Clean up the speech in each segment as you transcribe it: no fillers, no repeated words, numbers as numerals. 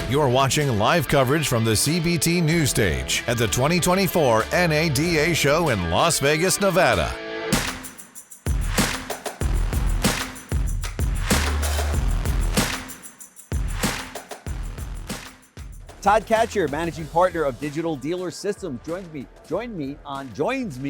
You're watching live coverage from the CBT News Stage at the 2024 NADA Show in Las Vegas, Nevada. Todd Katcher, managing partner of Digital Dealer Systems, joins me.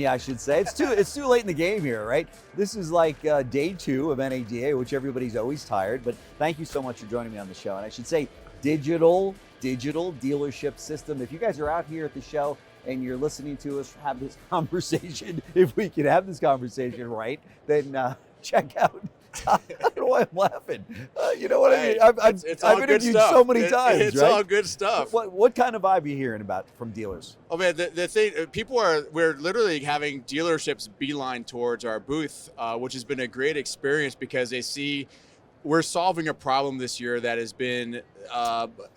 I should say. It's too late in the game here, right? This is like day 2 of NADA, which everybody's always tired. But thank you so much for joining me on the show. And I should say, Digital Dealership System. If you guys are out here at the show and you're listening to us have this conversation, if we can have this conversation right, then check out. I don't know why I'm laughing. You know what I mean? I've interviewed so many times. It's right? all good stuff. What kind of vibe are you hearing about from dealers? Oh man, the thing, we're literally having dealerships beeline towards our booth, which has been a great experience because they see we're solving a problem this year that has been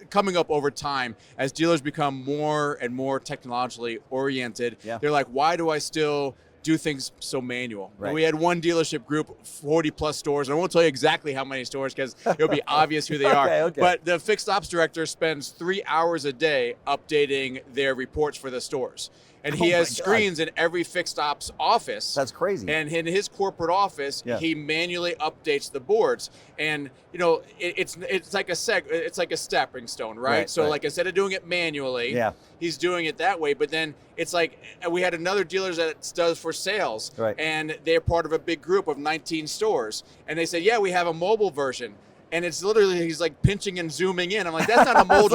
coming up over time as dealers become more and more technologically oriented. Yeah. They're like, why do I still do things so manual? Right. We had one dealership group, 40 plus stores, and I won't tell you exactly how many stores because it'll be obvious who they are. Okay. But the fixed ops director spends 3 hours a day updating their reports for the stores. And he has screens in every fixed ops office. That's crazy. And in his corporate office, he manually updates the boards. And you know, it's like a stepping stone, right? So like instead of doing it manually, he's doing it that way. But then it's like we had another dealer that does for sales, and they're part of a big group of 19 stores. And they say, yeah, we have a mobile version. And it's literally, he's like pinching and zooming in. I'm like, that's not a mobile.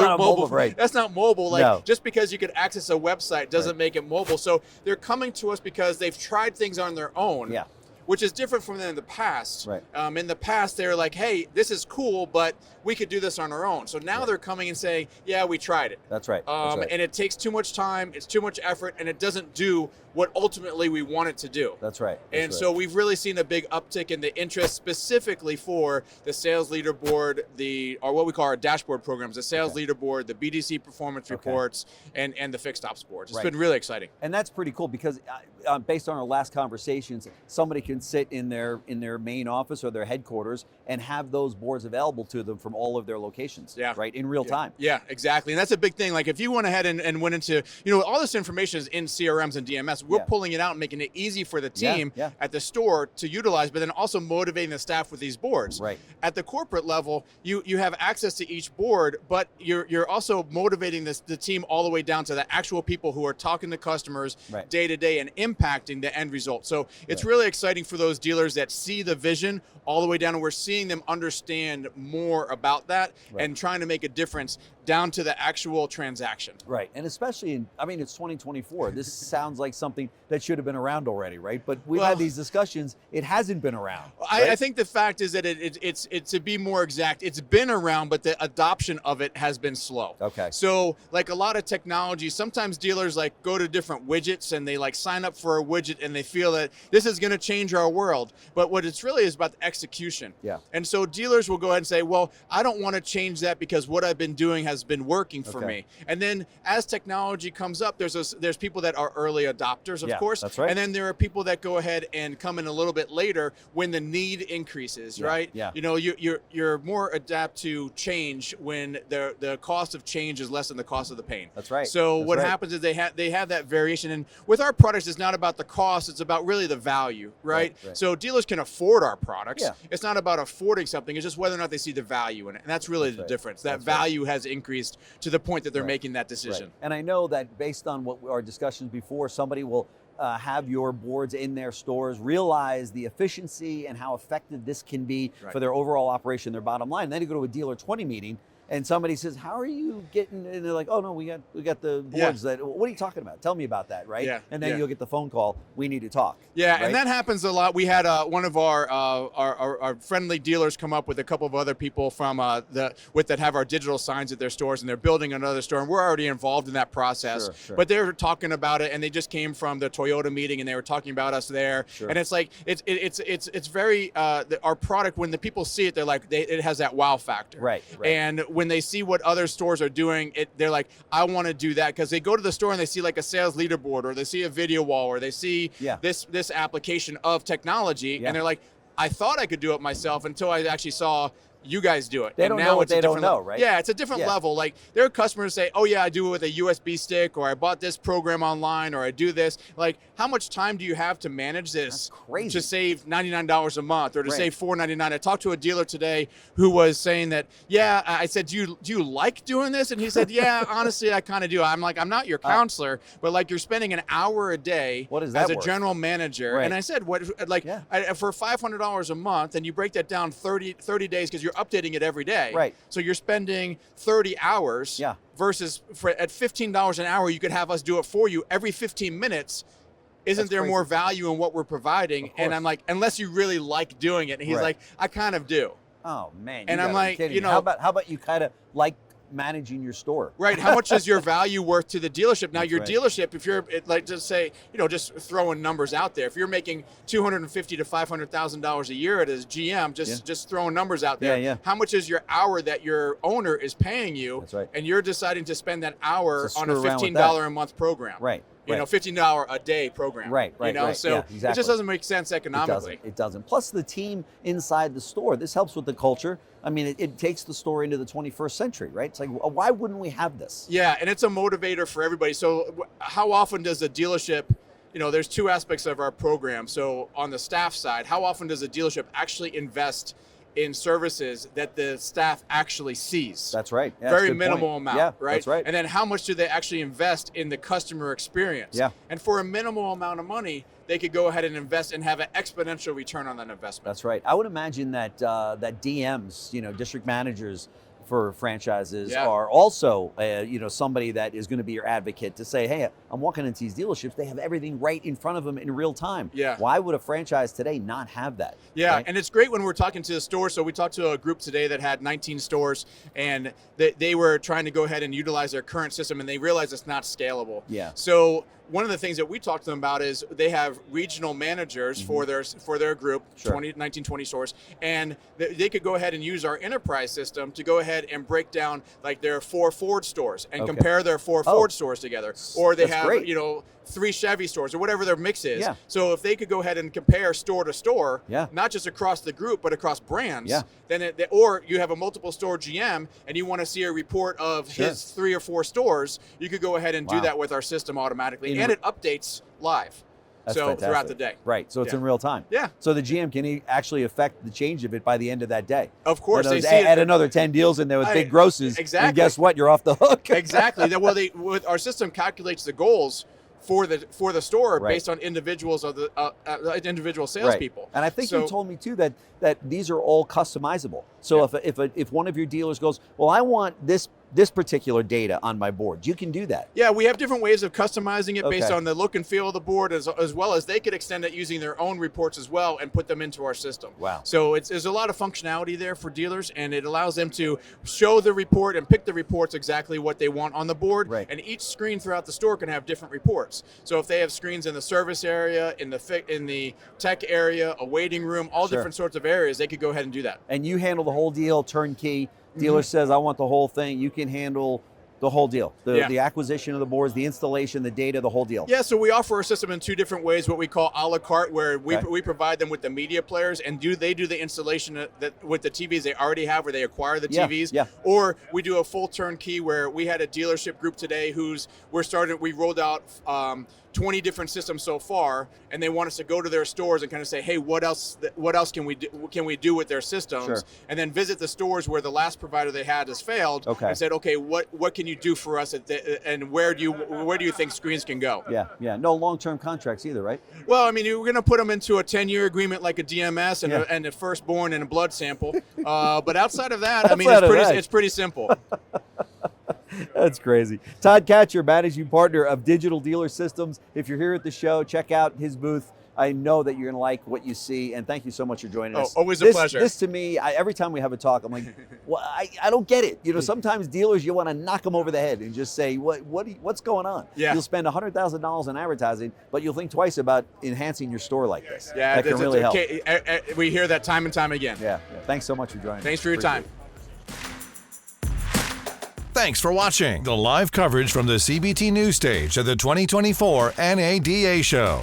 That's not mobile. Like, just because you could access a website doesn't make it mobile. So they're coming to us because they've tried things on their own. Yeah. Which is different from in the past. Right. In the past, they were like, hey, this is cool, but we could do this on our own. So now they're coming and saying, yeah, we tried it. That's right. And it takes too much time, it's too much effort, and it doesn't do what ultimately we want it to do. That's right. So we've really seen a big uptick in the interest specifically for the sales leaderboard, or what we call our dashboard programs, the sales leaderboard, the BDC performance reports, and the fixed ops boards. It's been really exciting. And that's pretty cool because based on our last conversations, somebody can sit in their main office or their headquarters and have those boards available to them from all of their locations, right, in real time. Yeah, exactly. And that's a big thing. Like if you went ahead and went into, all this information is in CRMs and DMS. We're pulling it out and making it easy for the team at the store to utilize, but then also motivating the staff with these boards. Right. At the corporate level, you have access to each board, but you're also motivating the team all the way down to the actual people who are talking to customers day to day and impacting the end result. So it's really exciting for those dealers that see the vision all the way down, and we're seeing them understand more about that and trying to make a difference down to the actual transaction. Right, and especially it's 2024. This sounds like something that should have been around already, right? But we've had these discussions. It hasn't been around. I think the fact is that it's to be more exact, it's been around, but the adoption of it has been slow. Okay. So like a lot of technology, sometimes dealers like go to different widgets and they like sign up for a widget and they feel that this is going to change our world. But what it's really is about the execution. Yeah. And so dealers will go ahead and say, well, I don't want to change that because what I've been doing has been working for me. And then as technology comes up, there's people that are early adopters, of course. That's right. And then there are people that go ahead and come in a little bit later when the need increases, right? Yeah. You're more adapt to change when the cost of change is less than the cost of the pain. That's right. So what happens is they have that variation. And with our products, it's not about the cost, it's about really the value, right? So dealers can afford our products. Yeah. It's not about affording something, it's just whether or not they see the value in it. And that's really the difference. That value has increased to the point that they're making that decision. And I know that based on what our discussions before, somebody will have your boards in their stores, realize the efficiency and how effective this can be for their overall operation, their bottom line. And then you go to a dealer 20 meeting and somebody says, how are you getting, and they're like, oh no, we got the boards that, what are you talking about? Tell me about that, right? Yeah. And then you'll get the phone call, we need to talk. Yeah, right? And that happens a lot. We had one of our friendly dealers come up with a couple of other people from that have our digital signs at their stores, and they're building another store, and we're already involved in that process. Sure. But they were talking about it, and they just came from the Toyota meeting, and they were talking about us there. Sure. And it's like, it's very, our product, when the people see it, they're like, it has that wow factor. Right. And when they see what other stores are doing, they're like, I want to do that, because they go to the store and they see like a sales leaderboard, or they see a video wall, or they see this application of technology, and they're like, I thought I could do it myself until I actually saw you guys do it. They don't know what they don't know, right? Yeah, it's a different level. Like there are customers say, oh yeah, I do it with a USB stick, or I bought this program online, or I do this. Like, how much time do you have to manage this? That's crazy. To save $99 a month, or to save $4.99. I talked to a dealer today who was saying that, yeah, I said, do you like doing this? And he said, yeah, honestly, I kind of do. I'm like, I'm not your counselor, but like you're spending an hour a day what is that as a worth? General manager. And I said, what, like for $500 a month, and you break that down 30 days, because you're updating it every day. Right. So you're spending 30 hours versus at $15 an hour, you could have us do it for you every 15 minutes. Isn't there more value in what we're providing? And I'm like, unless you really like doing it. And he's like, I kind of do. Oh man. And I'm like, you know, how about you kind of like managing your store? Right. How much is your value worth to the dealership? Now, your dealership, if you're like, just say, you know, just throwing numbers out there, if you're making $250,000 to $500,000 a year as GM, just throwing numbers out there. How much is your hour that your owner is paying you? That's right. And you're deciding to spend that hour on a $15 a month program. Right. You know, $15 a day program. Right. You know, so it just doesn't make sense economically. It doesn't. Plus the team inside the store. This helps with the culture. I mean, it takes the store into the 21st century, right? It's like, why wouldn't we have this? Yeah, and it's a motivator for everybody. So how often does a dealership, you know, there's two aspects of our program. So on the staff side, how often does a dealership actually invest in services that the staff actually sees? That's right. Yeah, very minimal amount, right? That's right. And then how much do they actually invest in the customer experience? Yeah. And for a minimal amount of money, they could go ahead and invest and have an exponential return on that investment. That's right. I would imagine that that DMs, you know, district managers for franchises are also, you know, somebody that is going to be your advocate to say, hey, I'm walking into these dealerships. They have everything right in front of them in real time. Yeah. Why would a franchise today not have that? Yeah, right? And it's great when we're talking to the stores. So we talked to a group today that had 19 stores, and they were trying to go ahead and utilize their current system, and they realized it's not scalable. Yeah. So one of the things that we talked to them about is they have regional managers for their group, 19, 20 stores, and they could go ahead and use our enterprise system to go ahead and break down like their 4 Ford stores and compare their 4 Ford stores together. Or they have, you know, 3 Chevy stores or whatever their mix is. Yeah. So if they could go ahead and compare store to store, not just across the group, but across brands, then or you have a multiple store GM and you want to see a report of his 3 or 4 stores, you could go ahead and do that with our system automatically. And it updates live. That's so fantastic. throughout the day. Right. So it's in real time. Yeah. So the GM can actually affect the change of it by the end of that day. Of course. They add another 10 deals in there with big grosses. Exactly. And guess what? You're off the hook. Exactly. Well, with our system calculates the goals for the store based on individuals of the individual salespeople. Right. And I think you told me too that these are all customizable. So if one of your dealers goes, well, I want this particular data on my board, you can do that. Yeah, we have different ways of customizing it based on the look and feel of the board, as well as they could extend it using their own reports as well and put them into our system. Wow. So there's a lot of functionality there for dealers, and it allows them to show the report and pick the reports exactly what they want on the board. Right. And each screen throughout the store can have different reports. So if they have screens in the service area, in the tech area, a waiting room, all different sorts of areas, they could go ahead and do that. And you handle the whole deal, turnkey. Dealer says, I want the whole thing. You can handle the whole deal. The acquisition of the boards, the installation, the data, the whole deal. Yeah, so we offer our system in 2 different ways, what we call a la carte, where we provide them with the media players, and they do the installation with the TVs they already have, where they acquire the TVs. Yeah. Or we do a full turnkey, where we had a dealership group today we rolled out 20 different systems so far, and they want us to go to their stores and kind of say, hey, what else can we do with their systems? And then visit the stores where the last provider they had has failed, and said, okay, what can you do for us, and where do you think screens can go? Yeah. No long-term contracts either, right? Well, I mean, we're going to put them into a 10-year agreement like a DMS and a firstborn and a blood sample. But outside of that, I mean, it's pretty simple. That's crazy. Todd Katcher, managing partner of Digital Dealer Systems. If you're here at the show, check out his booth. I know that you're going to like what you see, and thank you so much for joining us. Always a pleasure. This to me, every time we have a talk, I'm like, well, I don't get it. You know, sometimes dealers, you want to knock them over the head and just say, what's going on? Yeah. You'll spend $100,000 on advertising, but you'll think twice about enhancing your store like this. Yeah, that can really help. We hear that time and time again. Yeah. Thanks so much for joining us. Thanks for your time. Thanks for watching the live coverage from the CBT News Stage at the 2024 NADA Show.